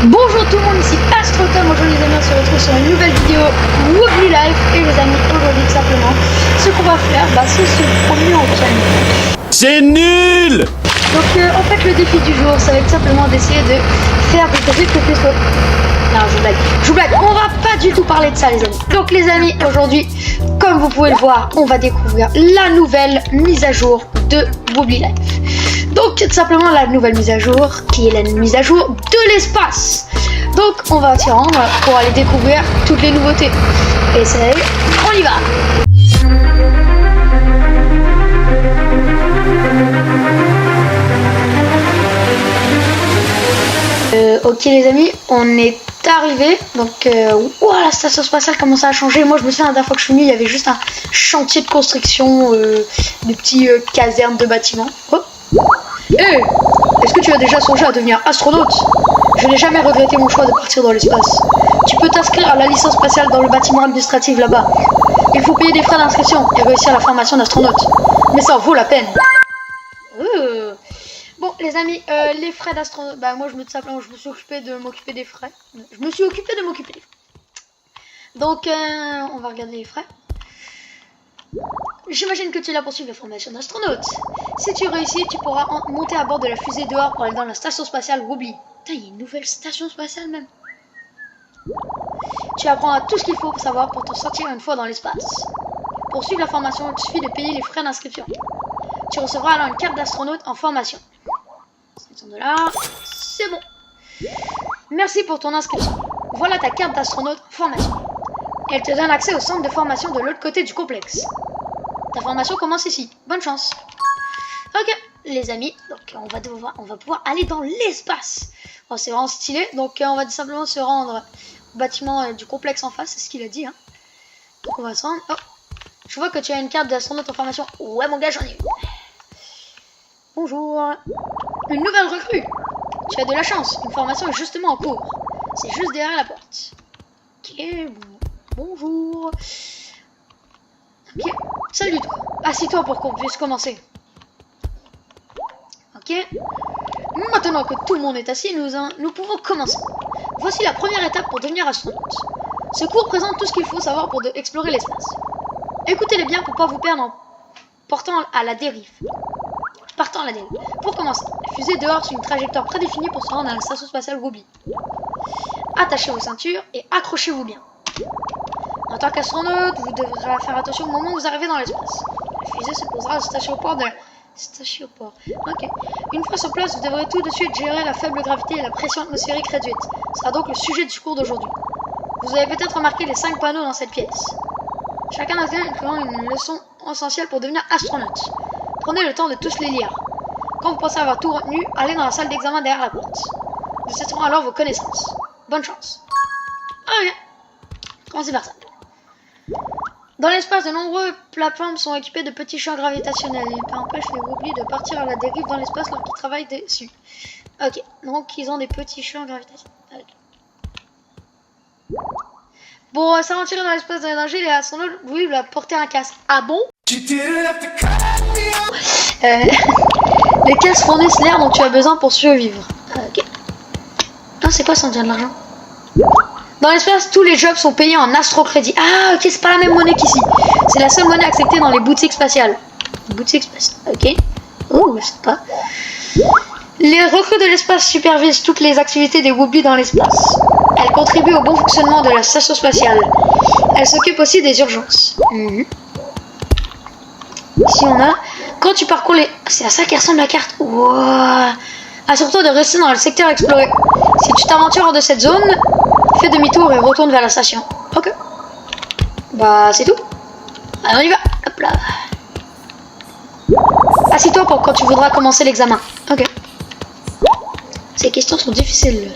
Bonjour tout le monde, ici Astrotom. Aujourd'hui les amis, on se retrouve sur une nouvelle vidéo Wobbly Life. Et les amis, aujourd'hui tout simplement, ce qu'on va faire, c'est se promener en canyon. C'est nul. Donc en fait le défi du jour, ça va être simplement d'essayer de faire des trucs que soit... Non, je vous blague, on va pas du tout parler de ça les amis. Donc les amis, aujourd'hui, comme vous pouvez le voir, on va découvrir la nouvelle mise à jour de Wobbly Life. Donc tout simplement la nouvelle mise à jour, qui est la mise à jour de l'espace. Donc on va s'y rendre pour aller découvrir toutes les nouveautés. Et c'est, on y va. Ok les amis, on est arrivé. Donc la station spatiale commence à changer. Moi je me souviens la dernière fois que je suis venu, il y avait juste un chantier de construction, des petits casernes de bâtiments. Oh. Hey, est-ce que tu as déjà songé à devenir astronaute? Je n'ai jamais regretté mon choix de partir dans l'espace. Tu peux t'inscrire à la licence spatiale dans le bâtiment administratif là-bas. Il faut payer des frais d'inscription et réussir la formation d'astronaute. Mais ça en vaut la peine. Bon les amis, les frais d'astronaute, moi je me suis occupé de m'occuper des frais. Donc on va regarder les frais. J'imagine que tu es là pour suivre la formation d'astronaute. Si tu réussis, tu pourras monter à bord de la fusée dehors pour aller dans la station spatiale Wobbly. Putain, il y a une nouvelle station spatiale même. Tu apprendras tout ce qu'il faut savoir pour t'en sortir une fois dans l'espace. Pour suivre la formation, il suffit de payer les frais d'inscription. Tu recevras alors une carte d'astronaute en formation. 500 $, c'est bon. Merci pour ton inscription. Voilà ta carte d'astronaute en formation. Elle te donne accès au centre de formation de l'autre côté du complexe. Ta formation commence ici. Bonne chance. Ok, les amis, donc on va pouvoir aller dans l'espace. Bon, c'est vraiment stylé. Donc on va simplement se rendre au bâtiment du complexe en face, c'est ce qu'il a dit. Hein. Donc on va se rendre. Oh, je vois que tu as une carte d'astronaute en formation. Ouais mon gars, j'en ai une. Bonjour. Une nouvelle recrue. Tu as de la chance. Une formation est justement en cours. C'est juste derrière la porte. Ok, bonjour. Ok, salut toi. Assis-toi pour qu'on puisse commencer. Ok. Maintenant que tout le monde est assis, nous pouvons commencer. Voici la première étape pour devenir astronaute. Ce cours présente tout ce qu'il faut savoir pour explorer l'espace. Écoutez-les bien pour ne pas vous perdre en partant à la dérive. Pour commencer, la fusée dehors suit une trajectoire prédéfinie pour se rendre à la station spatiale Wobbly. Attachez vos ceintures et accrochez-vous bien. En tant qu'astronaute, vous devrez faire attention au moment où vous arrivez dans l'espace. La fusée se posera au statioport de la... Ok. Une fois sur place, vous devrez tout de suite gérer la faible gravité et la pression atmosphérique réduite. Ce sera donc le sujet du cours d'aujourd'hui. Vous avez peut-être remarqué les 5 panneaux dans cette pièce. Chacun d'entre eux incluant une leçon essentielle pour devenir astronaute. Prenez le temps de tous les lire. Quand vous pensez avoir tout retenu, allez dans la salle d'examen derrière la porte. Nous testerons alors vos connaissances. Bonne chance. Ok. Commencez par ça. Dans l'espace, de nombreuses plateformes sont équipées de petits champs gravitationnels. Ils empêchent les Wobbly de partir à la dérive dans l'espace lorsqu'ils travaillent dessus. Ok, donc ils ont des petits champs gravitationnels. Okay. Bon, s'aventurer dans l'espace dans les dangers, les astronautes, oui, il va porter un casque. Ah bon? Les casques fournissent l'air dont tu as besoin pour survivre. Ok. Ah, c'est quoi ça, on dirait de l'argent? Dans l'espace, tous les jobs sont payés en astrocrédit. Ah, ok, c'est pas la même monnaie qu'ici. C'est la seule monnaie acceptée dans les boutiques spatiales. Boutique spatiale, ok. Oh, je sais pas. Les recrues de l'espace supervisent toutes les activités des Wobbly dans l'espace. Elles contribuent au bon fonctionnement de la station spatiale. Elles s'occupent aussi des urgences. Ici, on a... Quand tu parcours les... C'est à ça qui ressemble la carte. Wow. Assure-toi de rester dans le secteur exploré. Si tu t'aventures hors de cette zone... Fais demi-tour et retourne vers la station. Ok. C'est tout. Allez, on y va. Hop là. Assis-toi pour quand tu voudras commencer l'examen. Ok. Ces questions sont difficiles.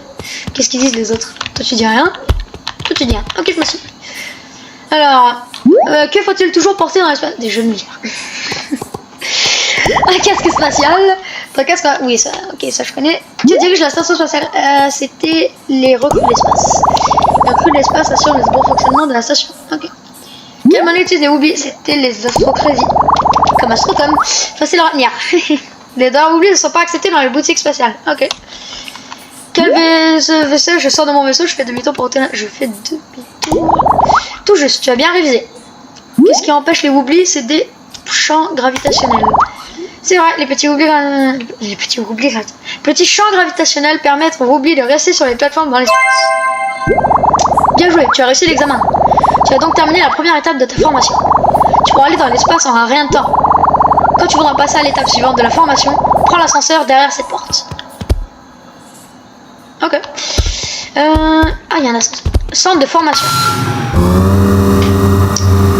Qu'est-ce qu'ils disent les autres? Toi tu dis rien? Toi tu dis rien. Ok, je me suis. Alors, que faut-il toujours porter dans l'espace? Des jeux de musique. Un casque spatial. Un casque... Oui, ça, ok, ça je connais. Qui dirige la station spatiale? C'était les recrues de l'espace. Les recrues de l'espace assurent le bon fonctionnement de la station. Ok. Quelle monnaie utilisent les Wobbly? C'était les astrocrédits. Comme Astrotom. Facile à retenir. Les dollars Wobbly ne sont pas acceptés dans les boutiques spatiales. Ok. vaisseau? Je sors de mon vaisseau, je fais demi-tour pour retourner. Je fais demi-tour. Tout juste, tu as bien révisé. Qu'est-ce qui empêche les oublis? C'est des champs gravitationnels. C'est vrai, les petits champs gravitationnels permettent aux oublis de rester sur les plateformes dans l'espace. Bien joué, tu as réussi l'examen. Tu as donc terminé la première étape de ta formation. Tu pourras aller dans l'espace en un rien de temps. Quand tu voudras passer à l'étape suivante de la formation, prends l'ascenseur derrière cette porte. Ok. Il y a un ascenseur. Centre de formation.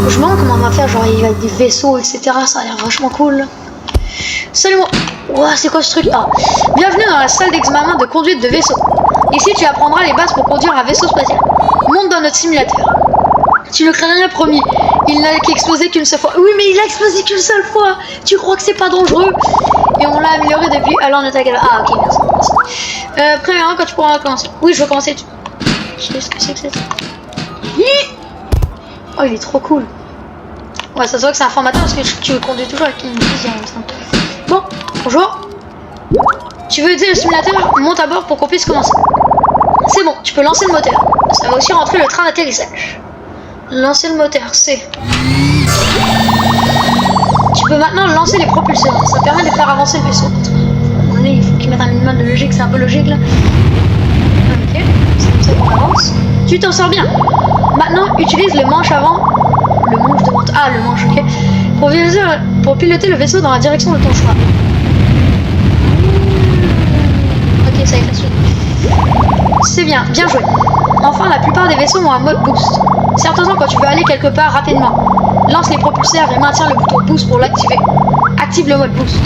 Je me demande comment on va faire, genre il va avec des vaisseaux, etc. Ça a l'air vachement cool. Salut moi. Ouah, c'est quoi ce truc? Bienvenue dans la salle d'examen de conduite de vaisseau. Ici, tu apprendras les bases pour conduire un vaisseau spatial. Monte dans notre simulateur. Tu ne crains rien, promis. Il n'a qu'explosé qu'une seule fois. Oui, mais il a explosé qu'une seule fois. Tu crois que c'est pas dangereux? Et on l'a amélioré depuis. Alors, on attaque. Ah, ok, merci. Premièrement, quand tu pourras recommencer. Oui, je veux commencer. Qu'est-ce que c'est que ça? Oh, il est trop cool. Ouais, ça se voit que c'est un formateur parce que tu conduis toujours avec une vision. Bon, bonjour. Tu veux utiliser le simulateur? Monte à bord pour qu'on puisse commencer. C'est bon, tu peux lancer le moteur. Ça va aussi rentrer le train d'atterrissage. Lancer le moteur, C. Tu peux maintenant lancer les propulseurs. Ça permet de faire avancer le vaisseau. Il faut qu'ils mettent un minimum de logique, c'est un peu logique là. Ok, c'est comme ça qu'on avance. Tu t'en sors bien. Maintenant, utilise le manche avant. Le manche de moteur. Ah, le manche, ok. Pour piloter le vaisseau dans la direction de ton choix. Ok, ça y est, la suite. C'est bien, bien joué. Enfin, la plupart des vaisseaux ont un mode boost. Certainement, quand tu veux aller quelque part rapidement, lance les propulseurs et maintiens le bouton boost pour l'activer. Active le mode boost.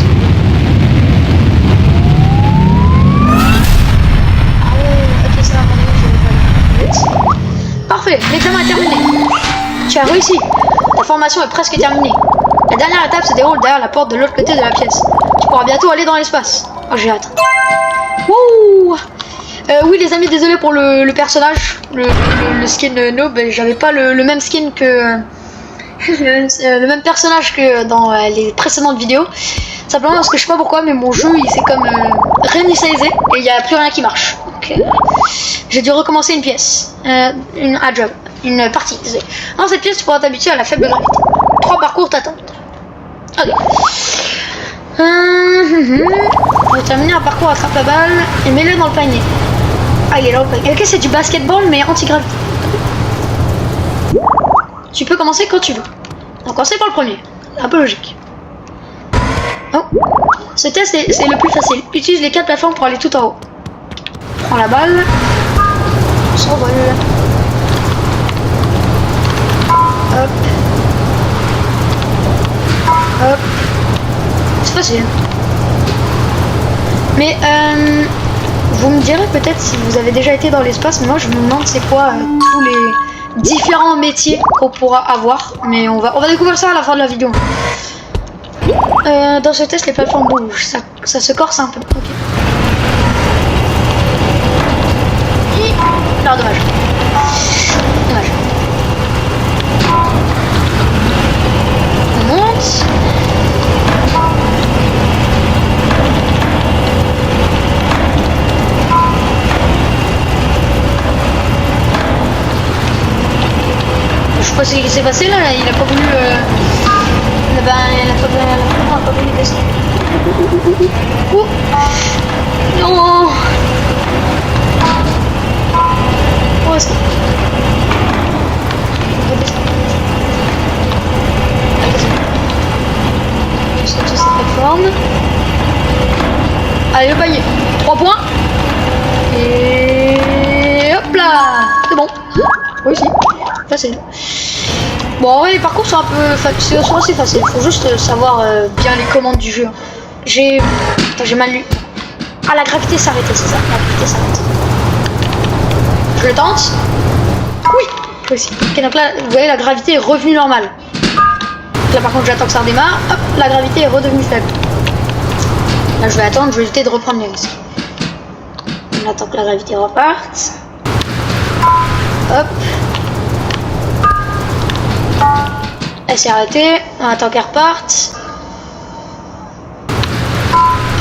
Ok, ça va, parfait, l'examen est terminé. Tu as réussi. Ta formation est presque terminée. La dernière étape se déroule derrière la porte de l'autre côté de la pièce. Tu pourras bientôt aller dans l'espace. Oh, j'ai hâte. Wouh! Oui les amis, désolé pour le personnage, le skin noob, j'avais pas le même skin que le même personnage que dans les précédentes vidéos. Simplement parce que je sais pas pourquoi, mais mon jeu il s'est comme réinitialisé et il n'y a plus rien qui marche. Donc j'ai dû recommencer une pièce, une partie. Désolé. Dans cette pièce tu pourras t'habituer à la faible gravité. 3 parcours t'attendent. Ok. Pour terminer un parcours, attrape la balle et mets-le dans le panier. Ah, il est là le panier. Ok, c'est du basketball mais anti-gravité. Tu peux commencer quand tu veux. Donc commencer par le premier. Un peu logique. Oh. Ce test c'est le plus facile. Utilise les 4 plateformes pour aller tout en haut. Prends la balle. S'envole. Hop. Hop. C'est facile. Mais vous me direz peut-être si vous avez déjà été dans l'espace, mais moi je me demande c'est quoi tous les différents métiers qu'on pourra avoir. Mais on va découvrir ça à la fin de la vidéo. Dans ce test les plateformes bougent, ça se corse un peu. Ok. Alors dommage. Dommage. On monte. Je sais pas ce qui s'est passé là, il a pas voulu il a pas voulu descendre. Non. Oh, est-ce que... Sur cette plateforme. Allez, le panier. 3 points. Et hop là. C'est bon. Réussi. Facile. Bon, en vrai, les parcours sont un peu c'est assez facile. Faut juste savoir bien les commandes du jeu. J'ai mal lu. Ah, la gravité s'arrêtait, c'est ça. La gravité s'arrête. Je le tente. Oui, aussi. Ok, donc là, vous voyez, la gravité est revenue normale. Là, par contre, j'attends que ça redémarre. Hop, la gravité est redevenue faible. Là, je vais attendre, je vais éviter de reprendre les risques. On attend que la gravité reparte. Hop. Elle s'est arrêtée. On attend qu'elle reparte.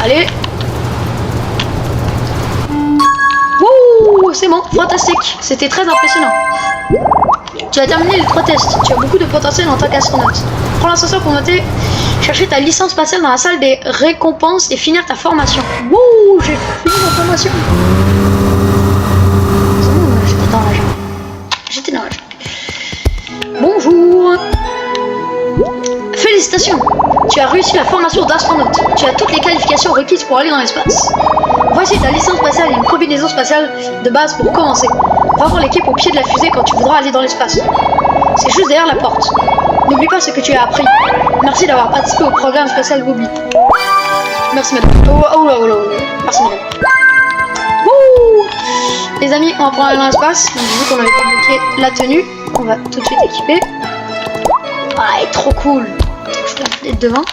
Allez. c'est bon, fantastique. C'était très impressionnant. Tu as terminé les 3 tests. Tu as beaucoup de potentiel en tant qu'astronaute. Prends l'ascenseur pour monter, chercher ta licence spatiale dans la salle des récompenses et finir ta formation. Wouh, j'ai fini ma formation. J'étais dans la jungle. J'étais dans la jungle. Bonjour. Félicitations. Tu as réussi la formation d'astronaute. Tu as toutes les qualifications requises pour aller dans l'espace. Voici ta licence spatiale et une combinaison spatiale de base pour commencer. Va voir l'équipe au pied de la fusée quand tu voudras aller dans l'espace. C'est juste derrière la porte. N'oublie pas ce que tu as appris. Merci d'avoir participé au programme spatial Wobbly. Merci madame. Merci madame. Wouh. Les amis, on va prendre aller dans l'espace. Donc vu qu'on avait débloqué la tenue, on va tout de suite équiper. Ah, elle est trop cool. Je vais être devant.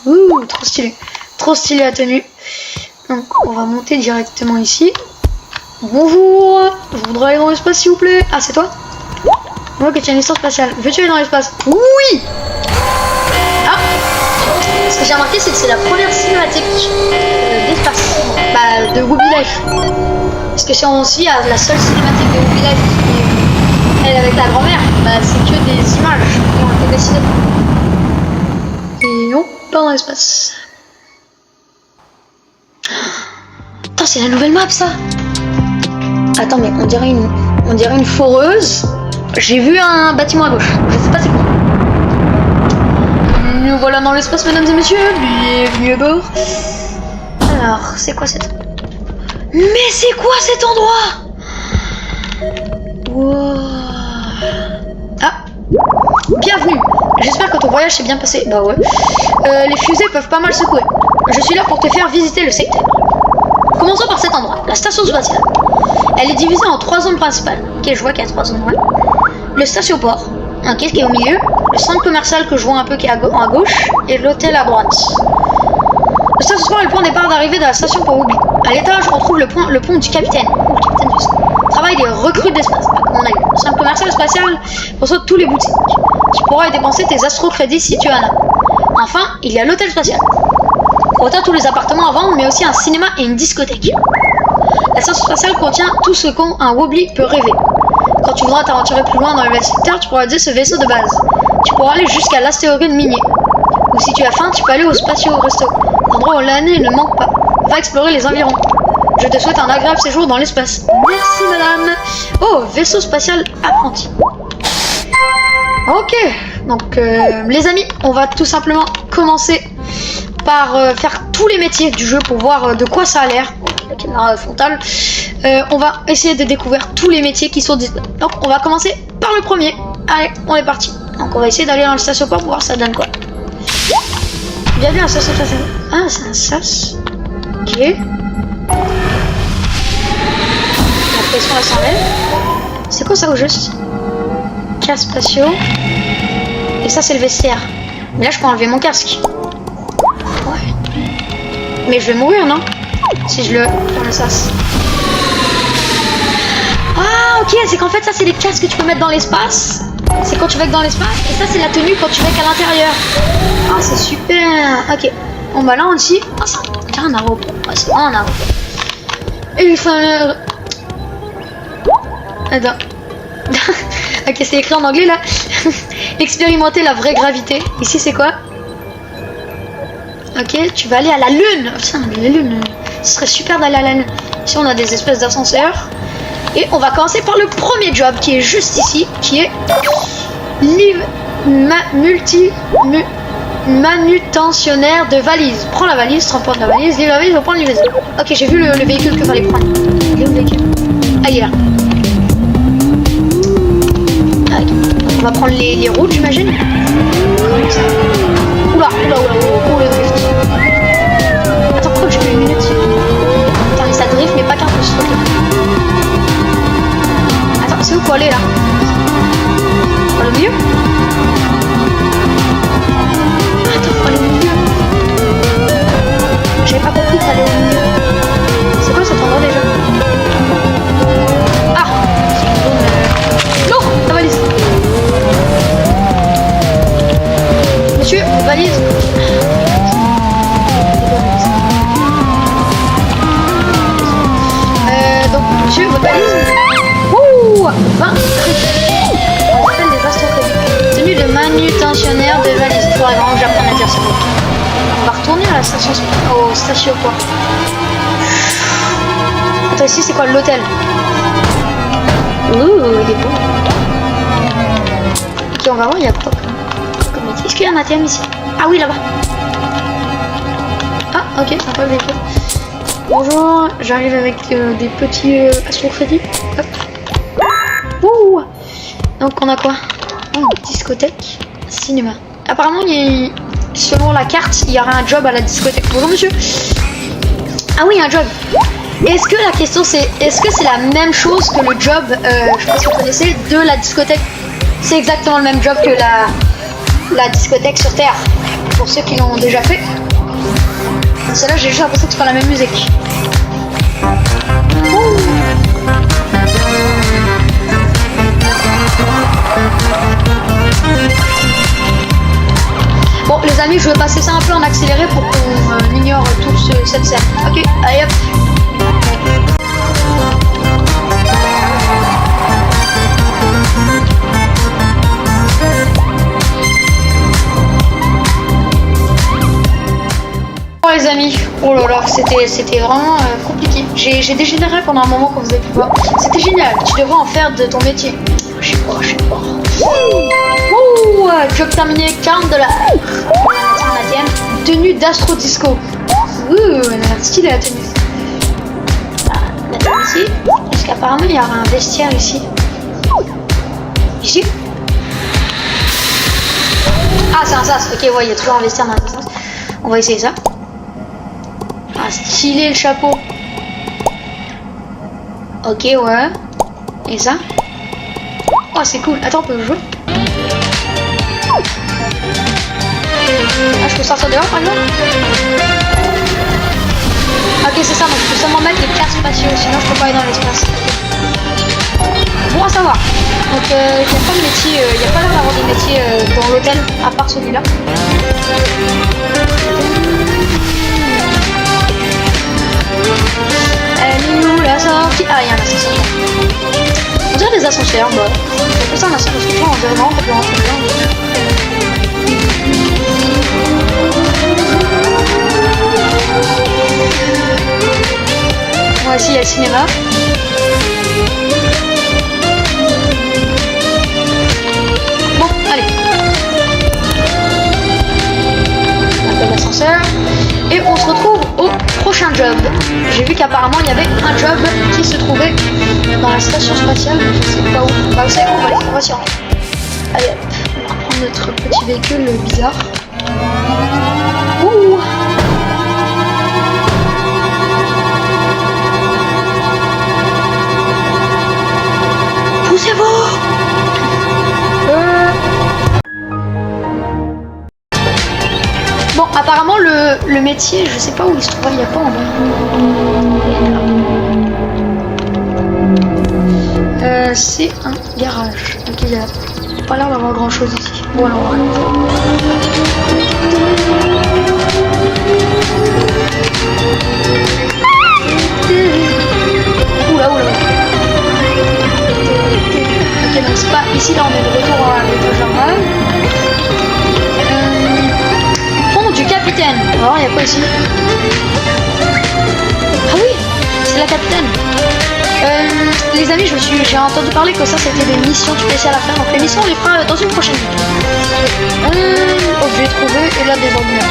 Ouh, trop stylé. Trop stylé la tenue. Donc on va monter directement ici. Bonjour. Je voudrais aller dans l'espace s'il vous plaît. Ah, c'est toi? Ok, tu as une licence spatiale. Veux-tu aller dans l'espace? Oui. Ah, ce que j'ai remarqué, c'est que c'est la première cinématique d'espace. Bah, de Wobbly Life. Parce que si on suit à la seule cinématique de Wobbly Life qui est elle avec la grand-mère, bah c'est que des images qui ont été dessinées. Et non, pas dans l'espace. Attends, c'est la nouvelle map ça. Attends, mais on dirait une foreuse. J'ai vu un bâtiment à gauche. Je sais pas c'est quoi. Nous voilà dans l'espace, mesdames et messieurs. Bienvenue à bord. Alors, c'est quoi cette... Mais c'est quoi cet endroit? Wow. Ah, bienvenue. J'espère que ton voyage s'est bien passé. Bah ouais. Les fusées peuvent pas mal secouer. Je suis là pour te faire visiter le secteur. Commençons par cet endroit, la station spatiale. Elle est divisée en 3 zones principales. Ok, je vois qu'il y a 3 zones, ouais. Le statioport, ok, qui est au milieu. Le centre commercial que je vois un peu qui est à gauche. Et l'hôtel à droite. Le statioport est le point de départ d'arrivée de la station pour Wobbly. À l'étage, on trouve le pont du capitaine. Oh, le capitaine du sol. Travail des recrues d'espace, comme on a eu. Le centre commercial spatial reçoit tous les boutiques. Tu pourras y dépenser tes astro-crédits si tu en as. Enfin, il y a l'hôtel spatial. Autant tous les appartements à vendre, mais aussi un cinéma et une discothèque. La station spatiale contient tout ce qu'un Wobbly peut rêver. Quand tu voudras t'aventurer plus loin dans le secteur, tu pourras utiliser ce vaisseau de base. Tu pourras aller jusqu'à l'astéroïde minier. Ou si tu as faim, tu peux aller au Spatio Resto, endroit où l'année ne manque pas. Va explorer les environs. Je te souhaite un agréable séjour dans l'espace. Merci madame. Oh, vaisseau spatial apprenti. Ok, donc les amis, on va tout simplement commencer par faire tous les métiers du jeu pour voir de quoi ça a l'air. La caméra frontale. On va essayer de découvrir tous les métiers qui sont disponibles. Donc on va commencer par le premier. Allez, on est parti. Donc on va essayer d'aller dans le statioport pour voir ça donne quoi. Bienvenue à la station spatiale. Ah, c'est un sas. Ok. La pression elle s'enlève. C'est quoi ça au juste? Casque spatiaux. Et ça c'est le vestiaire. Mais là je peux enlever mon casque. Ouais. Mais je vais mourir non? Si je le prends le sas. Ah ok, c'est qu'en fait ça c'est des casques que tu peux mettre dans l'espace. C'est quand tu vas être dans l'espace. Et ça c'est la tenue quand tu vas être à l'intérieur. Ah c'est super. Ok. Bon bah là on dit. Ah c'est un aéroport. Ouais, c'est vraiment un aéroport. Et il faut Attends. Ok, c'est écrit en anglais là. Expérimenter la vraie gravité. Ici c'est quoi? Ok, tu vas aller à la lune. Putain, la lune. Ce serait super d'aller à la lune. Ici on a des espèces d'ascenseurs. Et on va commencer par le premier job qui est juste ici. Qui est manutentionnaire de valise. Prends la valise, transporte la valise, livre la valise, on prend le livraison. Ok, j'ai vu le véhicule qu'il fallait prendre. Il est où le véhicule? Ah, il est là. Okay. On va prendre les routes, j'imagine. Comme ça. Oula, le drift. Attends, pourquoi j'ai plus une minute? Attends, mais ça drift, mais pas qu'un peu ce truc là. Attends, c'est où faut aller là? Faut aller au milieu? Attends, faut aller au milieu. J'avais pas compris qu'il fallait au milieu. C'est quoi cet endroit déjà? Ah, c'est une zone. Non, la valise. Monsieur, valise. quoi? 20 crédits. On appelle des astro-crédits. Tenue de manutentionnaire de valise. Il faudrait vraiment que j'apprenne à dire ça. On va retourner à la station au station quoi. Attends, ici c'est quoi l'hôtel? Ouh, il est beau. Ok, on va voir, il y a quoi comme métier. Est-ce qu'il y a un ATM ici? Ah oui, là-bas. Ah, ok, sympa le véhicule. Bonjour, j'arrive avec des petits astro-crédits. Hop. Ouh. Donc on a quoi? Oh, une discothèque, cinéma. Apparemment, selon la carte, il y aura un job à la discothèque. Bonjour monsieur. Ah oui, un job. Est-ce que la question c'est, est-ce que c'est la même chose que le job, je sais pas si vous connaissez, de la discothèque? C'est exactement le même job que la discothèque sur Terre. Pour ceux qui l'ont déjà fait. Celle-là, j'ai juste l'impression que c'est pas la même musique. Bon les amis, je vais passer ça un peu en accéléré pour qu'on ignore toute cette scène. Ok, allez hop. Bon les amis, oh là là, c'était vraiment compliqué. J'ai dégénéré pendant un moment comme vous avez pu voir. C'était génial, tu devrais en faire de ton métier. Je sais pas. Ouh, job terminé, 40 $. Tenue d'Astro Disco. Ouh, elle a l'air stylée la tenue. La tenue ici. Parce qu'apparemment il y aura un vestiaire ici. Ici. Ah c'est un sas, ok ouais, il y a toujours un vestiaire dans le sas. On va essayer ça. Ah stylé le chapeau. Ok ouais. Et ça. Oh c'est cool, attends on peut jouer. Ah je peux sortir dehors par exemple. Ok c'est ça, donc je peux seulement mettre les casques spatiaux, sinon je peux pas aller dans l'espace. Bon à savoir. Donc il n'y a pas de métier, il n'y a pas l'air d'avoir des métiers dans l'hôtel à part celui-là. Elle est où la sortie? Ah il y a un ascenseur. On dirait des ascenseurs, bah. C'est ça un ascenseur, on dirait vraiment qu'on peut rentrer dedans. Moi aussi il y a le cinéma. Bon, allez. On appelle l'ascenseur. Et on se retrouve au prochain job. J'ai vu qu'apparemment il y avait un job qui se trouvait dans la station spatiale, mais je sais pas où. Bah vous savez quoi, on va s'y rendre. Allez hop, on va reprendre notre petit véhicule bizarre. Ouh. Poussez-vous. Bon, apparemment le métier, je sais pas où il se trouve, il n'y a pas en bas. C'est un garage. Donc il n'y a pas l'air d'avoir grand chose ici. Bon alors on va oula. Ok donc c'est pas ici, là on est de retour à l'étage normal. Du capitaine. Alors il y a quoi ici? Ah oui, c'est la capitaine. Les amis, j'ai entendu parler que ça c'était des missions spéciales à faire. Donc les missions on les fera dans une prochaine vidéo. Objet trouvé et là des ambulances.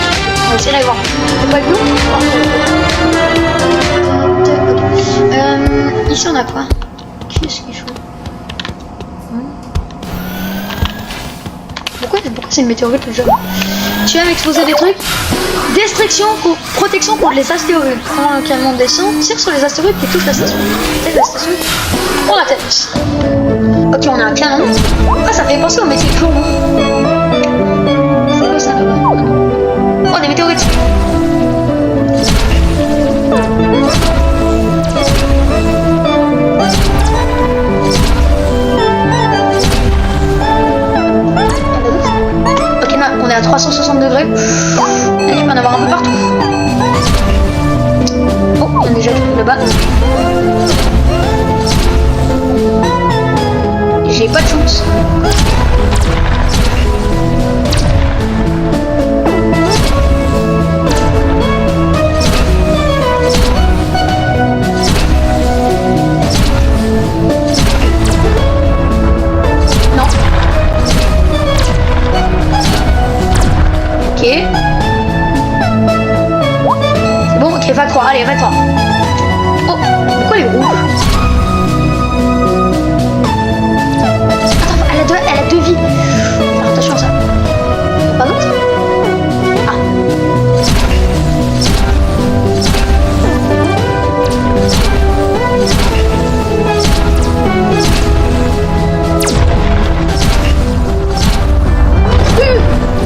On va essayer d'aller voir. C'est pas bleu. Ici on a quoi? Qu'est-ce qu'il faut? Pourquoi c'est une météorite le jeu? Tu aimes exposer des trucs? Protection contre les astéroïdes. Quand un camion descend, tire sur les astéroïdes qui touchent la station. Tire la station pour la tête. Ok, on a un canon. Ah, ça fait penser au métier de jour. C'est quoi ça là-bas? Oh, des météorites. On est à 360 degrés. Il va y en avoir un peu partout. Oh, il y a déjà tout là-bas. Et pas de chance. C'est bon, ok, va 3, allez, va 3. Oh, pourquoi elle est rouge? Attends, elle a deux vies. Alors, attention à ça. Pas d'autre? Ah.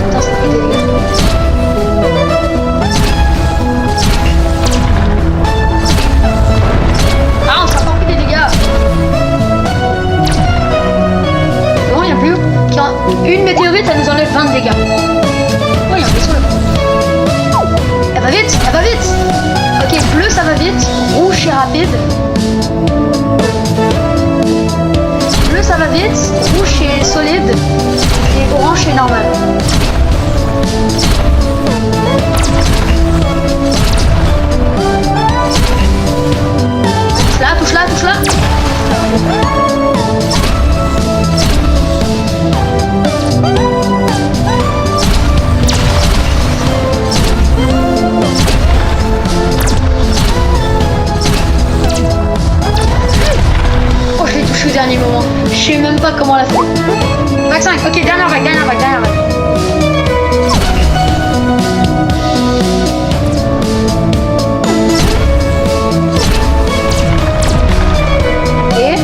Attends, ça fait des dégâts. Une météorite, ça nous enlève 20 de dégâts. Oh, il y a un vaisseau là. Elle va vite, elle va vite. Ok, bleu, ça va vite. Rouge, c'est rapide. Bleu, ça va vite. Rouge, c'est solide. Et orange, c'est normal. Touche-la, touche-la, touche-la. Au dernier moment. Je sais même pas comment la faire. Vague 5, ok, dernière vague, dernière vague, dernière vague. Et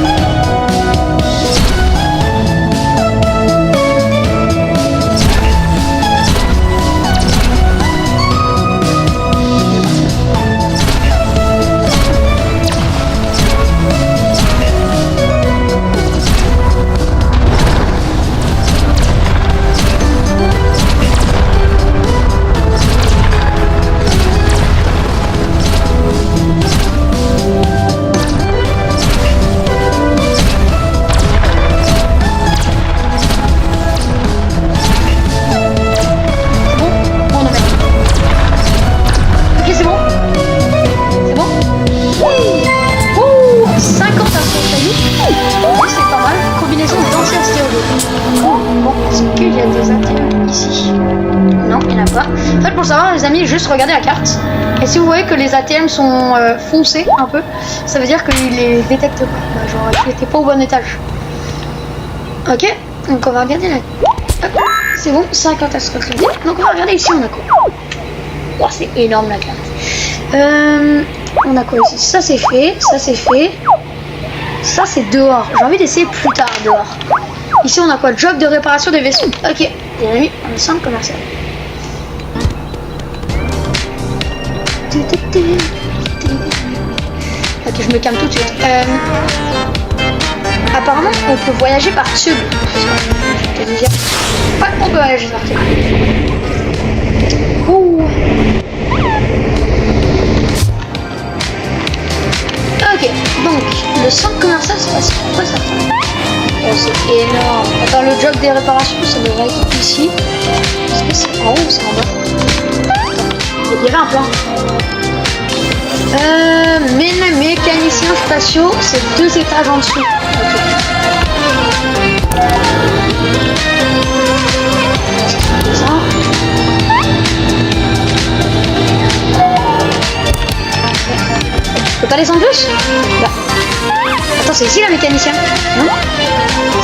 les amis, juste regardez la carte. Et si vous voyez que les ATM sont foncés un peu, ça veut dire qu'il les détecte pas. Genre, il n'était pas au bon étage. Ok, donc on va regarder la... C'est bon, 50 instructions. Donc on va regarder ici, on a quoi? Oh, c'est énorme la carte. On a quoi ici? Ça c'est fait, ça c'est fait. Ça c'est dehors. J'ai envie d'essayer plus tard dehors. Ici on a quoi? Job de réparation des vaisseaux. Ok, les amis, on est centre commercial. Ok, je me calme tout de suite. Apparemment, on peut voyager par tube. Ouais, on peut voyager par tube. Ouh. Ok, donc le centre commercial, c'est pas quoi ça? Oh, c'est énorme. Attends, le job des réparations, ça devrait être ici. Est-ce que c'est en haut ou c'est en bas? Il y avait un plan. Mécaniciens spatiaux, c'est 2 étages en dessous. Je peux pas descendre plus? Là. Attends, c'est ici la mécanicien? Non?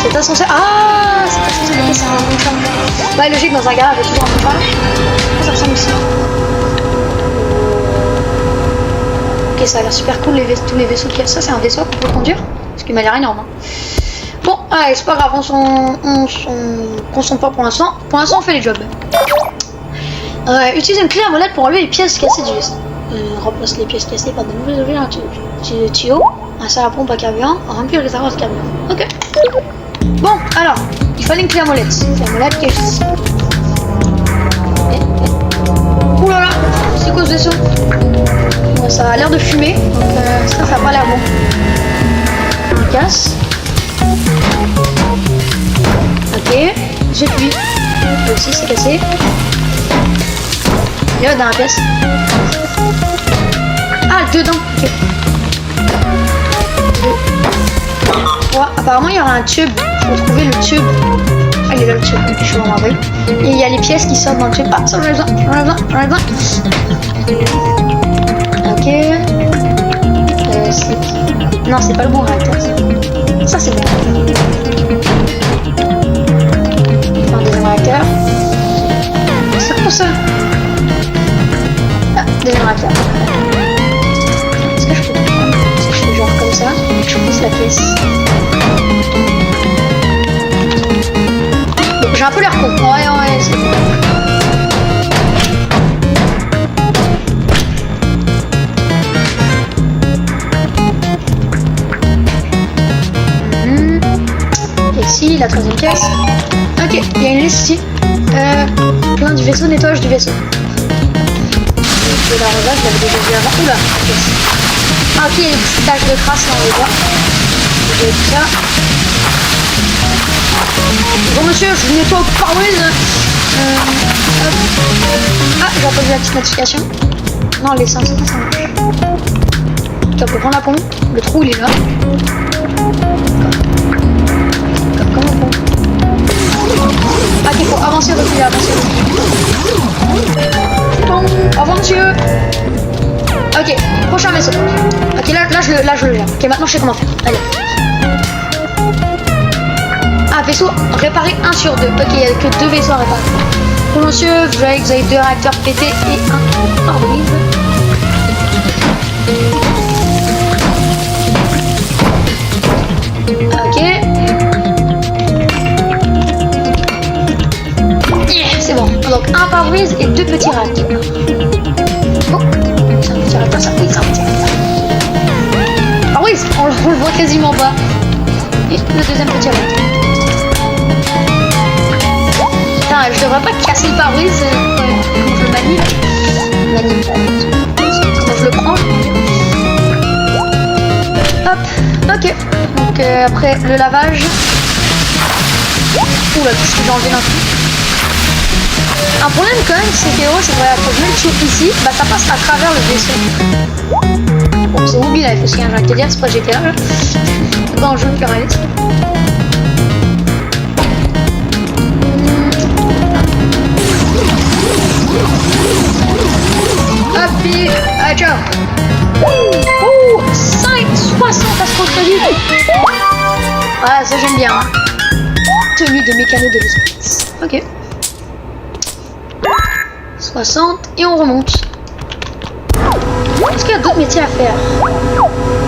C'est ascenseur. Ah, c'est ascenseur, c'est un bon champ. Bah, logique, dans un garage, il y a toujours un chauffage. Ça ressemble ici. Ok, ça a l'air super cool, tous les vaisseaux qu'il y a. Ça, c'est un vaisseau qu'on peut conduire, ce qui m'a l'air énorme. Hein. Bon, allez, c'est pas grave, on consomme pas pour l'instant. Pour l'instant, on fait les jobs. Utilise une clé à molette pour enlever les pièces cassées du vaisseau. Remplace les pièces cassées par de nouvelles objets. Utilise le tuyau, installe la pompe à carburant, remplir les réservoirs de carburant. Ok. Bon, alors, il fallait une clé à molette. La molette qui est ici. Ouh là là, c'est quoi ce vaisseau? Bon, ça a l'air de fumer, donc ça a pas l'air bon. On casse. Ok, j'ai lui. Lui aussi, c'est cassé. Il est dans la pièce. Ah, dedans. Ok. Ouais, apparemment, il y aura un tube. Faut trouver le tube. Ah, il est là le tube. Je suis vraiment aveugle. Et il y a les pièces qui sortent dans le tube. Ah, ça, j'en ai besoin. J'en ai besoin. Ok. Non, c'est pas le bon réacteur. Ça, c'est bon. Un deuxième réacteur. C'est pour ça. Ah, deuxième réacteur. Est-ce que je peux prendre? Est-ce que je fais genre comme ça et que je pousse la pièce? Bon, j'ai un peu l'air con. Ouais, c'est bon. Ici, la troisième pièce. Ok, il y a une liste ici. Plein du vaisseau, nettoyage du vaisseau. De l'arrosage, je l'avais déjà vu avant. Oula, yes. Ah, ok, il y a une petite tache de crasse là, on les voit. Je vais tout ça. Bon, monsieur, je nettoie au Power Wheels. Ah, j'ai entendu la petite notification. Non, l'essence, ça marche. Ok, on peut prendre la pompe. Le trou, il est là. Comment on peut? Ah, il faut avancer, reculer, avancer. Bon, au revoir, monsieur. Ok, prochain vaisseau. Ok, là je le gère. Ok, maintenant je sais comment faire. Allez. Ah, vaisseau réparé 1 sur 2. Ok, il n'y a que 2 vaisseaux à réparer. Bon, monsieur, vous avez 2 réacteurs pétés et un pare-brise. Ok. Yeah, c'est bon. Donc un pare-brise et 2 petits réacteurs. Oh, c'est un petit réacteur, ça. Oui, c'est un petit réacteur. Ah oui, on le voit quasiment pas. Et le deuxième petit réacteur. Putain, je devrais pas casser le pare-brise quand je le manie là. Quand je le prends. Hop, ok. Donc après le lavage. Ouh là, tout ce que j'ai enlevé d'un coup. Un problème quand même, c'est que c'est vrai, quand je mets le tube ici, bah ça passe à travers le vaisseau. Bon, c'est Ruby Life aussi, hein, j'ai envie de te dire, c'est pas GTA là. C'est pas un jeu qui réalise. Hop, puis, allez, ciao. Ouh, 5,60 à ce contredit. Ouais, ça j'aime bien. Hein. Tenue de mécano de l'espace. Ok. 60 et on remonte. Est-ce qu'il y a d'autres métiers à faire?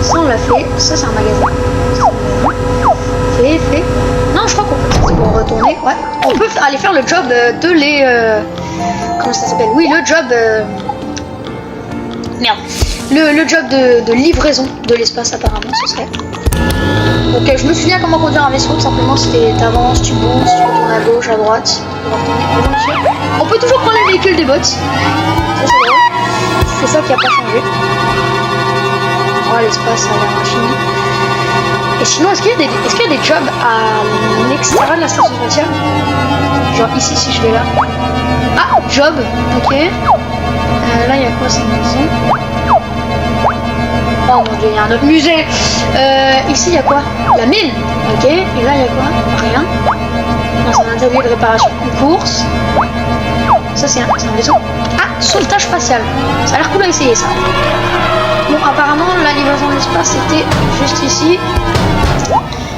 Ça on l'a fait. Ça c'est un magasin. Fait. Non, je crois qu'on peut retourner. Ouais. On peut aller faire le job de les. Comment ça s'appelle? Oui, le job. Merde. Le job de livraison de l'espace apparemment ce serait. Donc je me souviens comment conduire un vaisseau, tout simplement c'était t'avances, tu boosts, tu retournes à gauche, à droite. On peut toujours prendre les véhicules des bots. Ça c'est drôle. C'est ça qui a pas changé. Oh, l'espace a l'air infini. Et sinon, est-ce qu'il y a des jobs à l'extérieur de la station spatiale? Genre ici si je vais là. Ah, job, ok. Là il y a quoi, c'est une maison? Oh mon dieu, il y a un autre musée. Ici il y a quoi? La mine. Ok, et là il y a quoi? Rien. Non, c'est un atelier de réparation. Une course. Ça c'est un vaisseau. Ah, sauvetage spatial. Ça a l'air cool à essayer ça. Bon, apparemment la livraison de l'espace c'était juste ici.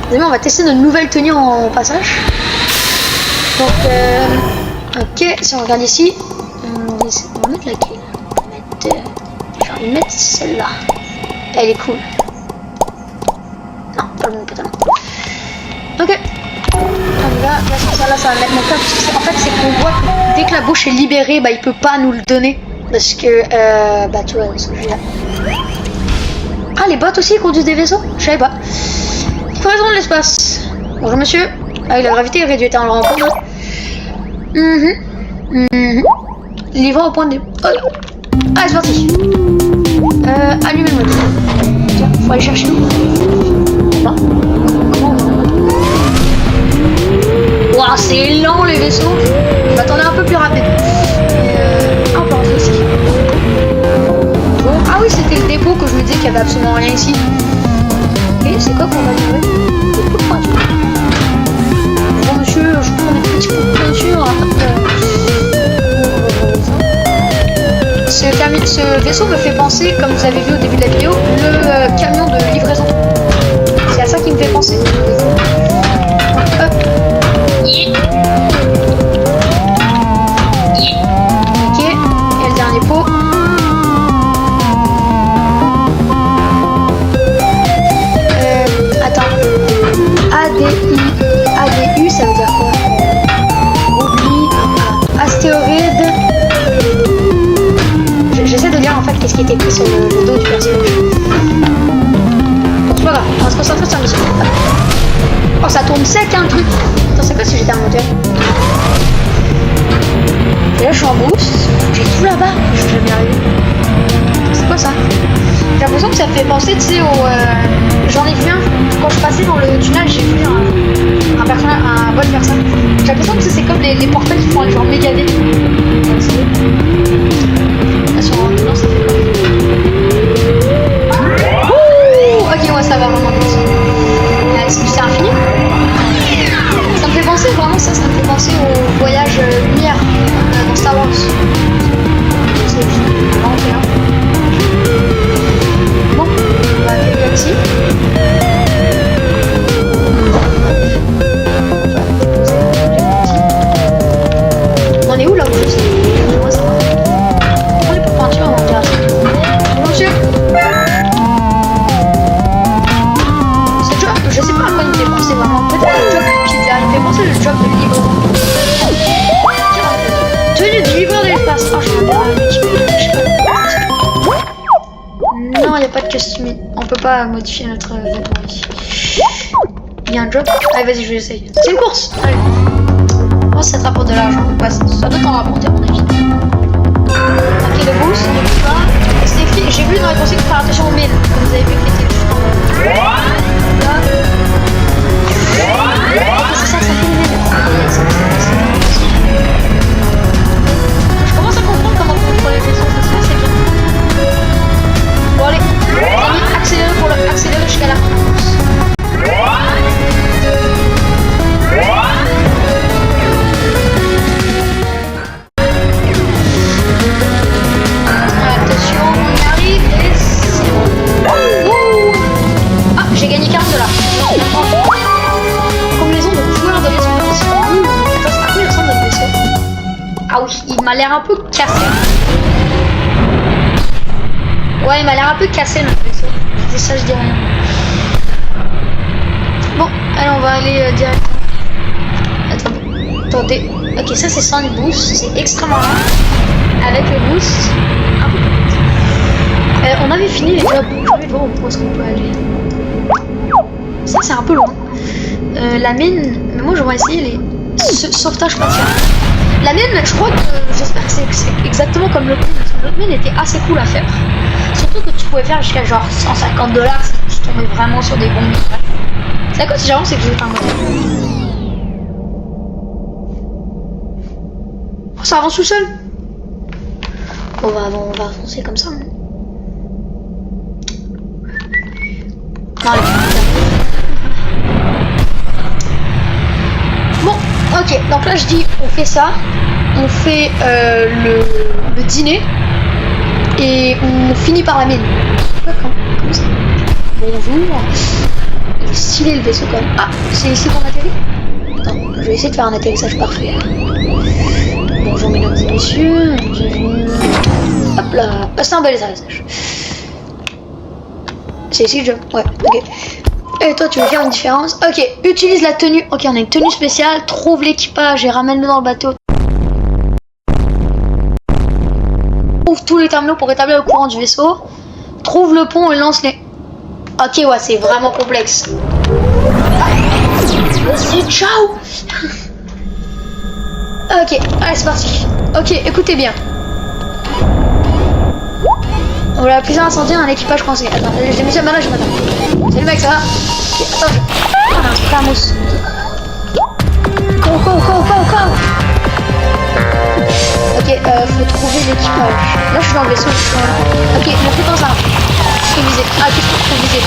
Désormais on va tester notre nouvelle tenue en passage. Donc ok, si on regarde ici, on va mettre laquelle? J'ai envie de mettre celle-là. Elle est cool. Non, pas le bon putain. Ok. Là, ça va mettre mon cas parce que en fait c'est qu'on voit que dès que la bouche est libérée, bah il peut pas nous le donner parce que bah tu vois ce que je veux dire. Ah, les bots aussi conduisent des vaisseaux? Je savais pas. Livraison de l'espace. Bonjour monsieur. Ah, la gravité est réduite, on le rencontre. Livré au point de... Oh. Ah, c'est parti. Allumer le moteur. Tiens, faut aller chercher où? Non. Comment on va? Waouh. vaisseau, je m'attendais un peu plus rapide. On peut rentrer ici. Bon, ah oui, c'était le dépôt que je me disais qu'il n'y avait absolument rien ici. Et c'est quoi qu'on va livrer? Des pots de peinture. Bon monsieur, je prends des petits pots de peinture. Ce vaisseau me fait penser, comme vous avez vu au début de la vidéo, le camion de livraison. C'est à ça qui me fait penser. Hop. Yeah. Yeah. Ok, et le dernier pot. Attends. ADU, ça veut dire quoi? Oublie. Astéroïde. J'essaie de lire en fait qu'est-ce qui était écrit sur le dos du personnage. Bon, c'est pas grave, on va se concentrer sur la mission. Oh, ça tourne sec hein, le truc. Attends, c'est quoi si j'étais un moteur? Et là, je suis en boost. J'ai tout là-bas. Je vais jamais y arriver. C'est quoi ça? J'ai l'impression que ça me fait penser, tu sais, au. J'en ai vu un. Quand je passais dans le tunnel, j'ai vu un personnage, un bot faire ça. J'ai l'impression que c'est comme les portails qui font les genre méga vite. Non, ça fait quoi? Ok, ouais, ça va vraiment vite. C'est infini. Ça me fait penser vraiment ça me fait penser au voyage lumière dans Star Wars. C'est vraiment bien. Bon, on va aller ici. On est où là où je sais? Moi ça va. On est pour peinture, on dirait. Bonjour. Ce job, je sais pas à quoi il me fait penser vraiment. Peut-être le job de pizza, il me fait penser le job de livreur. Tenue de livreur de l'espace. Ah, je sais pas. Non, il n'y a pas de costume. On peut pas modifier notre vêtement ici. Il y a un job. Allez, vas-y, je vais essayer. C'est une course. Allez. Oh, ça te rapporte de l'argent. Ouais, ça doit t'en rapporter, à mon avis. Ok, le boost, on ne peut pas. C'est écrit, j'ai vu dans les conseils de faire attention aux mines. Comme vous avez vu, qui était juste en bas. Là. C'est ça que ça fait les mines. Je commence à comprendre comment contrôler les vaisseaux. Ça se fait, c'est bien. Bon, allez. Les amis, accélérez jusqu'à la course. Il m'a l'air un peu cassé. Ouais, il m'a l'air un peu cassé notre vaisseau. C'est ça, je dis rien. Bon, allez, on va aller directement. Attendez. Ok, ça c'est sans le boost. C'est extrêmement rare. Avec le boost, un peu plus vite. On avait fini les jobs. Je vais voir où est-ce qu'on peut aller. Ça, c'est un peu loin. La mine, mais moi, j'aurais essayé les sauvetage spatial. La mienne, je crois que j'espère que c'est exactement comme l'autre mine, parce que l'autre mine était assez cool à faire. Surtout que tu pouvais faire jusqu'à genre $150 si tu tombais vraiment sur des bombes. C'est à quoi si j'avance, c'est que je vais faire un moteur. Oh, ça avance tout seul. Bon, on va avancer comme ça. Non, allez, bon, ok, donc là je dis on fait ça, on fait le dîner et on finit par la mine. D'accord, comme ça. Bonjour. Il est stylé le vaisseau quand même. Ah, c'est ici qu'on atterrit? Attends, je vais essayer de faire un atterrissage parfait. Bonjour mesdames et messieurs, bienvenue. Hop là, c'est un bel atterrissage. C'est ici le jeu? Ouais, ok. Et toi, tu veux faire une différence? Ok, utilise la tenue. Ok, on a une tenue spéciale. Trouve l'équipage et ramène-le dans le bateau. Trouve tous les terminaux pour établir le courant du vaisseau. Trouve le pont et lance-les. Ok, ouais, c'est vraiment complexe. C'est ciao. Ok, allez, c'est parti. Ok, écoutez bien. On va appeler ça incendie un équipage français. Attends, j'ai mis ça maintenant, je m'attends. Salut mec, ça va? Ok, attends, on a un thermos. Go. Ok, faut trouver l'équipage. Là, je suis dans le vaisseau. Ok, la fréquence là. Faut viser. Ah, ok, faut viser.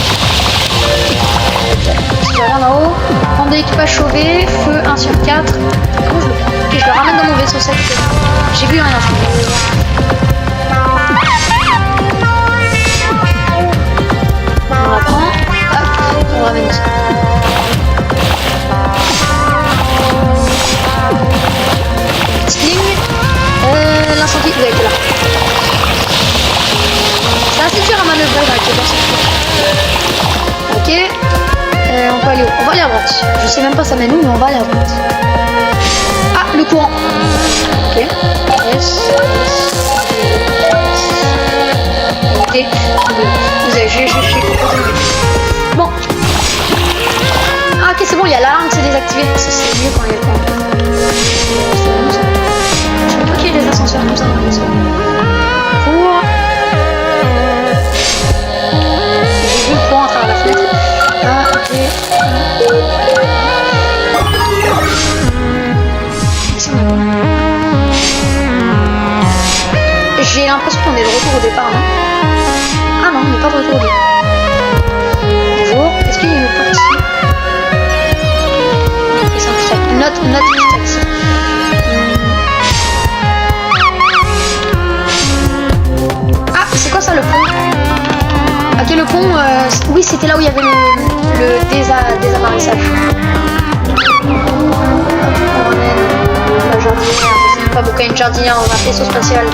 Si je regarde en haut, prendre de l'équipage sauvé, feu 1 sur 4. Comment je le fais? Ok, je le ramène dans mon vaisseau 7. J'ai vu un instant. On la prend. Hop, on ramène ici. L'incendie, vous avez été là. C'est assez dur à manœuvrer dans les 14. Ok. On peut aller où? On va aller à droite. Je sais même pas ça mène où, mais on va aller à droite. Ah, le courant. Ok. Yes. Ok. Vous avez j'ai bon. Ah, ok, c'est bon, il y a l'alarme qui s'est désactivée. C'est mieux quand il y a le courant. Ok, les ascenseurs comme ça dans le vaisseau. Pour. J'ai vu le courant à travers la fenêtre. Ah, ok. J'ai l'impression qu'on est de retour au départ, non? Ah non, on n'est pas de retour au départ. Bonjour, est-ce qu'il y a une porte ici? Ok, c'est un cristal. Note cristal. Ah, c'est quoi ça le pont? Ok, le pont, oui, c'était là où il y avait le désamarrissage. On ramène la jardinière. Je sais pas pourquoi il y a une jardinière dans un vaisseau spatial.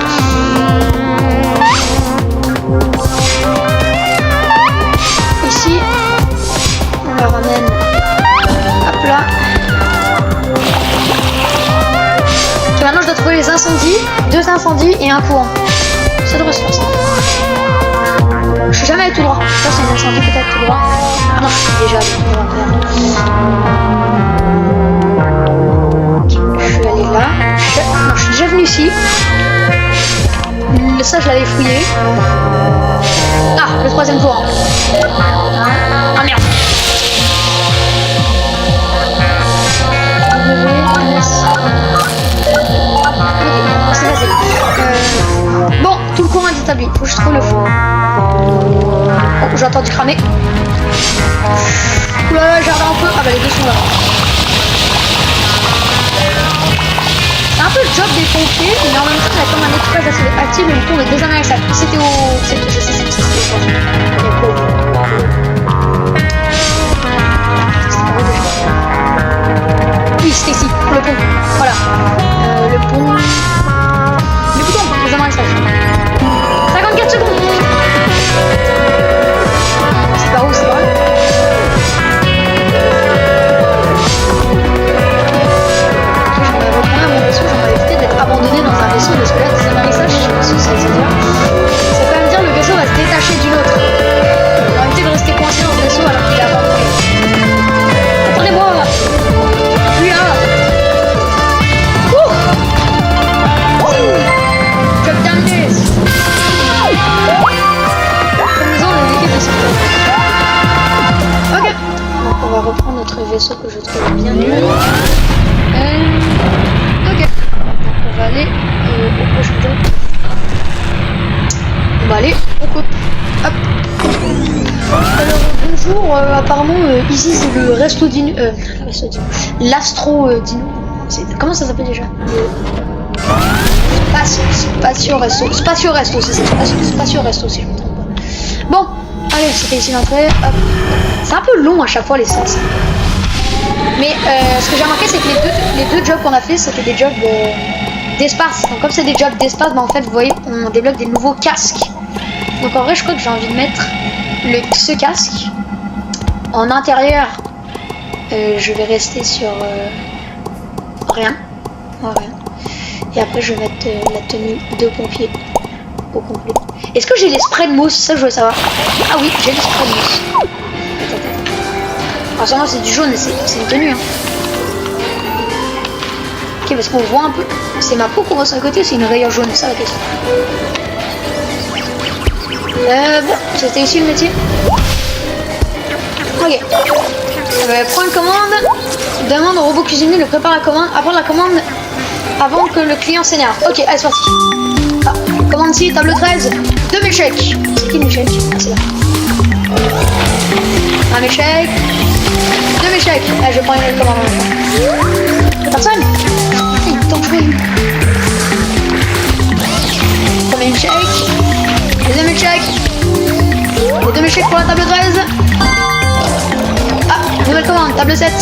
Ici, on la ramène. Hop là. Ok, maintenant je dois trouver les incendies, 2 incendies et un courant. Ça devrait se faire ça. Je suis jamais allé tout droit. Ça c'est un incendie peut-être tout droit. Ah non, je suis déjà allé tout droit. Ok, je suis allé là. Non, je suis déjà venu ici. Ça je l'avais fouillé. Ah, le 3e courant. Ah merde. C'est facile. Bon, tout le courant est établi. Faut que je trouve le feu. Oh, j'ai entendu cramer. Oula, jardin un peu. Ah bah les deux sont là. C'est un peu le job des pompiers, mais en même temps, il y a comme un équipage assez actif, le bouton de désamarrage. C'était au. Je sais, c'était oui, c'était ici, pour le pont. Voilà. Le pont. Le bouton, désamarrage. 54 secondes. C'est par où, c'est vrai? J'aurais évité d'être abandonné dans un vaisseau parce que là, désamarrissage, je sais pas si ça veut dire. Ça veut quand même dire que le vaisseau va se détacher d'une autre. J'aurais évité de rester coincé dans le vaisseau alors qu'il est abandonné. Attendez-moi! Oui, là! Je vais terminer! Comme on évité de sortir. Ok! Donc on va reprendre notre vaisseau que je trouve bien nul. Ok. Donc on va aller au prochain job. On va aller au coupe. Hop. Alors bonjour, apparemment ici c'est le resto dino. L'astro dino. Comment ça s'appelle déjà? Spatio resto. Spatio resto, c'est ça. Spatio resto si je me trompe pas. Bon, allez, c'était ici l'entrée. Hop. C'est un peu long à chaque fois les sens. Mais ce que j'ai remarqué, c'est que les deux jobs qu'on a fait, c'était des jobs d'espace. Donc comme c'est des jobs d'espace, bah, en fait, vous voyez, on débloque des nouveaux casques. Donc en vrai, je crois que j'ai envie de mettre ce casque. En intérieur, je vais rester sur rien. Rien. Et après, je vais mettre la tenue de pompier au complet. Est-ce que j'ai les sprays de mousse? Ça, je veux savoir. Ah oui, j'ai les sprays de mousse. Alors seulement c'est du jaune, c'est une tenue. Hein. Ok, parce qu'on voit un peu. C'est ma peau qu'on voit sur le côté ou c'est une rayure jaune? C'est ça la question. Bon, c'était ici le métier. Ok. Prends une commande. Demande au robot cuisinier de préparer la commande. Apprendre la commande avant que le client s'énerve. Ok, allez, c'est parti. Ah, commande ici, table 13, 2 méchecs. C'est qui le méchec? Ah, c'est là. Un méchec, 2 méchecs. Ah, je prends une commande. Personne? Il est dangereux. Premier méchec, deuxième méchec. Les 2 méchecs pour la table 13. Ah, nouvelle commande, table 7.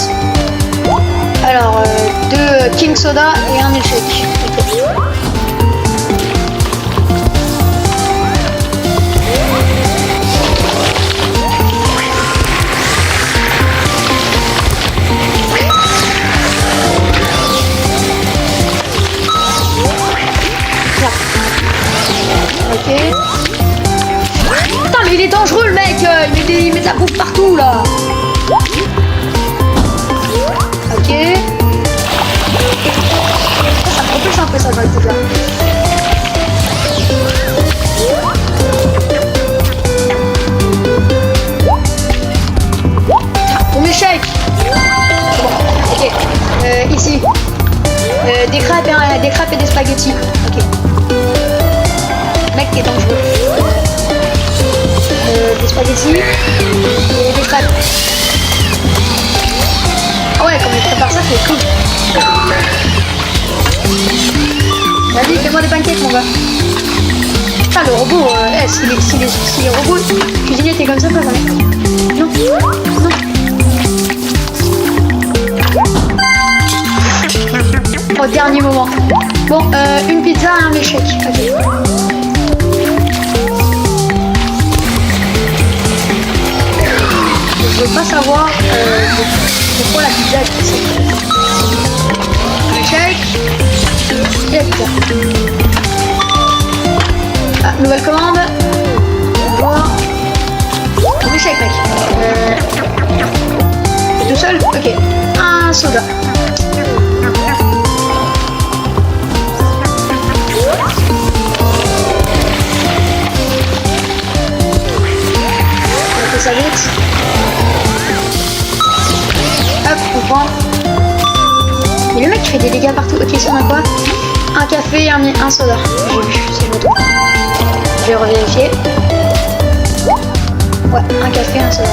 Alors, 2 King Soda et un échec. Okay. Ok. Putain, mais il est dangereux le mec. Il met de la bouffe partout là. Ok. Ça me propulse un peu ça dans le coup là. Ton échec. Bon, ok. Ici. Des crêpes et des spaghettis. Ok. Mec qui est dangereux. Des spaghettis et des crêpes. Ah ouais, quand il prépare ça, c'est cool. Vas-y, fais-moi des pancakes, mon gars. Ah, le robot, si les robots cuisiniers étaient comme ça, pas jamais. Non, non. Au dernier moment. Bon, une pizza et un échec. Ok. Je veux pas savoir pourquoi la pizza est comme ça. Échec. Et pizza. Ah, nouvelle commande. Bonjour. Échec, mec. Tout seul? Ok. Un soda. On fait ça vite. Hop, on prend. Mais le mec qui fait des dégâts partout. Ok, ça on a quoi? Un café et un soda. J'ai vu, c'est le tout. Je vais revérifier. Ouais, un café et un soda.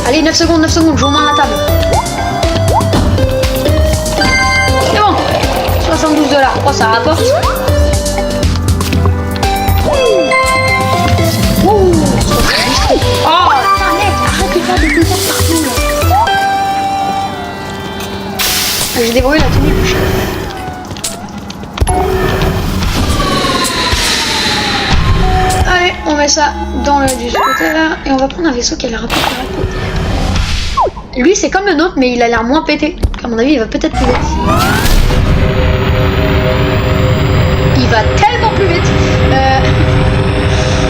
Allez, 9 secondes, je vous mets à la table. C'est bon. 72 $. Oh, ça rapporte. Oh, putain, mec, arrête de faire des dégâts partout. J'ai débrouillé la tenue plus chère. Allez, on met ça dans le distributeur et on va prendre un vaisseau qui a l'air un peu plus rapide. Lui, c'est comme le nôtre, mais il a l'air moins pété. À mon avis, il va peut-être plus vite. Il va tellement plus vite.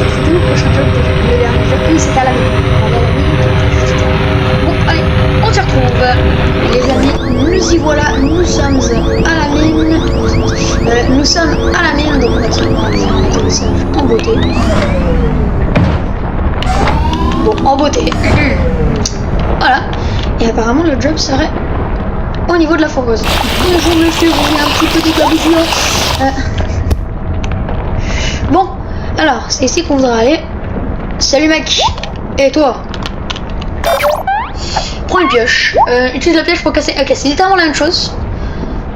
C'était le prochain job déjà. Le dernier job, oui, c'était à la mine. Bon, allez, on s'y retrouve. Les amis, nous y voilà. Nous sommes à la mine. Nous sommes à la mine, donc on va faire un atterrissage en beauté. Bon, en beauté. Voilà. Et apparemment, le job serait au niveau de la fourreuse. Bonjour monsieur, vous venez un petit peu du gabidio. Bon, alors, c'est ici qu'on voudra aller. Salut mec. Et toi? Prends une pioche. Utilise la pioche pour casser. Ok, c'est littéralement la même chose.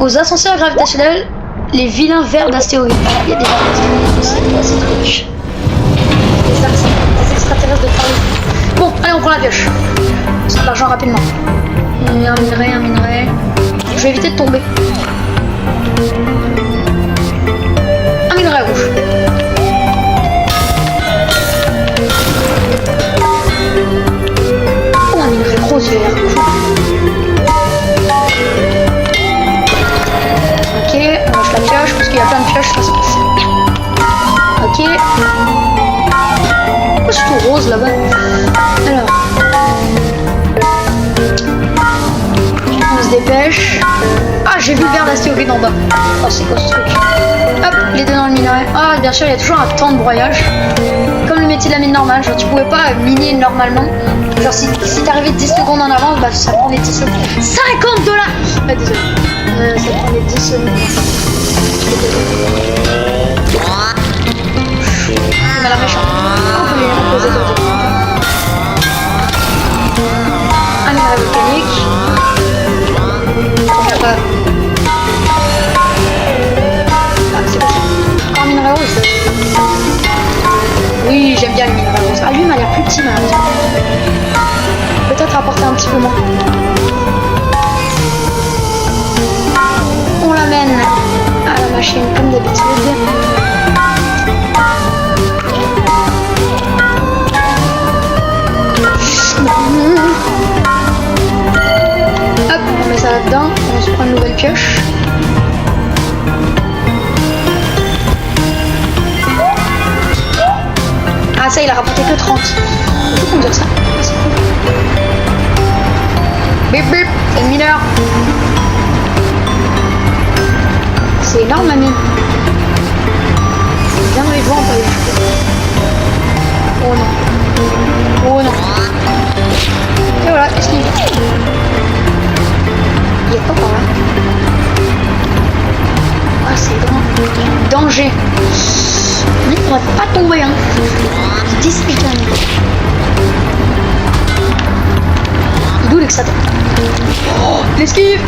Aux ascenseurs gravitationnels, les vilains vers d'astéroïdes. Il y a des vers d'astéroïdes. C'est truc. Des extraterrestres de Paris. Bon, allez, on prend la pioche. C'est de l'argent rapidement. Un minerai. Je vais éviter de tomber. Un minerai rouge. Oh, un minerai rose, il a l'air cool. Ok, on lâche la pioche parce qu'il y a plein de pioches. Ça se passe. Ok. Oh, c'est tout rose là-bas. Alors. On se dépêche. Ah, j'ai vu le verre d'astéroïde en bas. Oh, c'est quoi ce truc? Hop, les deux dans le minerai. Ah, bien sûr, il y a toujours un temps de broyage. Comme le métier de la mine normale. Genre, tu pouvais pas miner normalement. Genre, si t'arrivais 10 secondes en avance, bah, ça prenait 10 secondes. 50 $. Ah, désolé. Ça prenait 10 secondes. C'est mal à méchant. On peut les reposer comme ça. Un minerai volcanique. On fait pas. Oui, j'aime bien le minerai rose. Ah, lui m'a l'air plus petit, malheureusement. Peut-être apporter un petit peu moins. On l'amène à la machine comme d'habitude. Hop, on met ça là-dedans. On se prend une nouvelle pioche. Ah, ça, il a rapporté que 30. On peut conduire ça. Ah, c'est cool. Bip bip, c'est le mineur. C'est énorme, ma mine. Bien dans les doigts, on peut aller jouer. Oh non. Oh non. Et voilà, qu'est-ce qu'il dit? Il y a quoi par là? Ah, c'est grand. Danger. On va pas tomber, hein. 10 putain. D'où l'excité. Oh, l'esquive.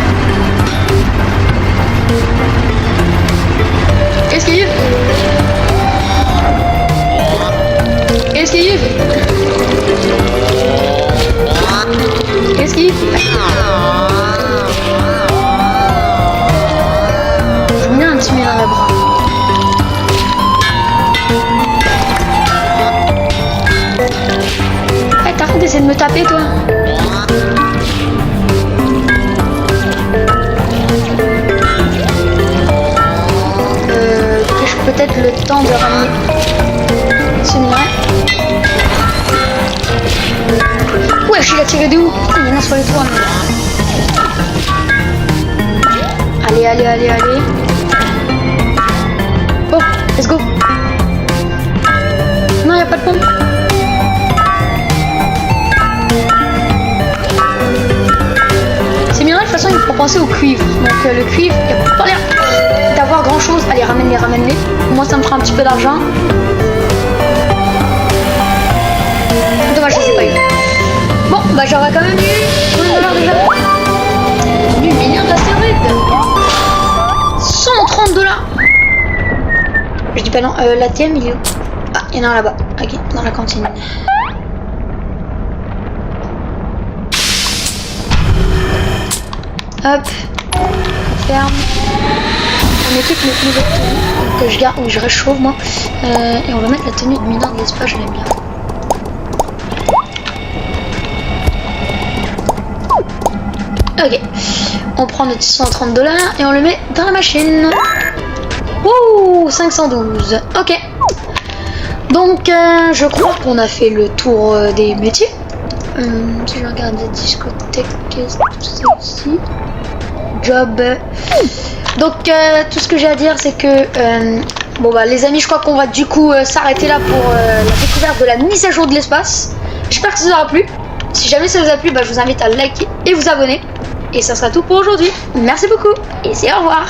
Esquive. Esquive. Esquive. Je mets un petit minerai bras. T'arrêtes d'essayer de me taper, toi. J'ai peut-être le temps de ramener ce minerai. Ouais, je l'ai tiré de où? Il y en a sur les toits. Allez, allez, allez, allez. Bon, let's go. Non, il n'y a pas de pompe. Ces minerais, de toute façon, il faut penser au cuivre. Donc, le cuivre, il n'y a pas l'air d'avoir grand chose. Allez, ramène-les, ramène-les. Moi, ça me fera un petit peu d'argent. Dommage, je sais pas eu. Bon, bah, j'aurais quand même eu $1 déjà. Du mineur d'astéroïde. 130 $. Je dis pas non. L'ATM, il est où? Ah, il y en a un là-bas. Ok, dans la cantine. Hop, on ferme. On équipe notre nouvelle tenue que je garde, ou je réchauffe moi. Et on va mettre la tenue de mineur de l'espace, je l'aime bien. Ok, on prend notre 130 $ et on le met dans la machine. Ouh, 512. Ok. Donc, je crois qu'on a fait le tour des métiers. Si je regarde la discothèque, qu'est-ce que c'est ici? Job. Donc, tout ce que j'ai à dire, c'est que bon bah les amis, je crois qu'on va du coup s'arrêter là pour la découverte de la mise à jour de l'espace. J'espère que ça vous aura plu. Si jamais ça vous a plu, bah, je vous invite à liker et vous abonner. Et ça sera tout pour aujourd'hui. Merci beaucoup et c'est au revoir.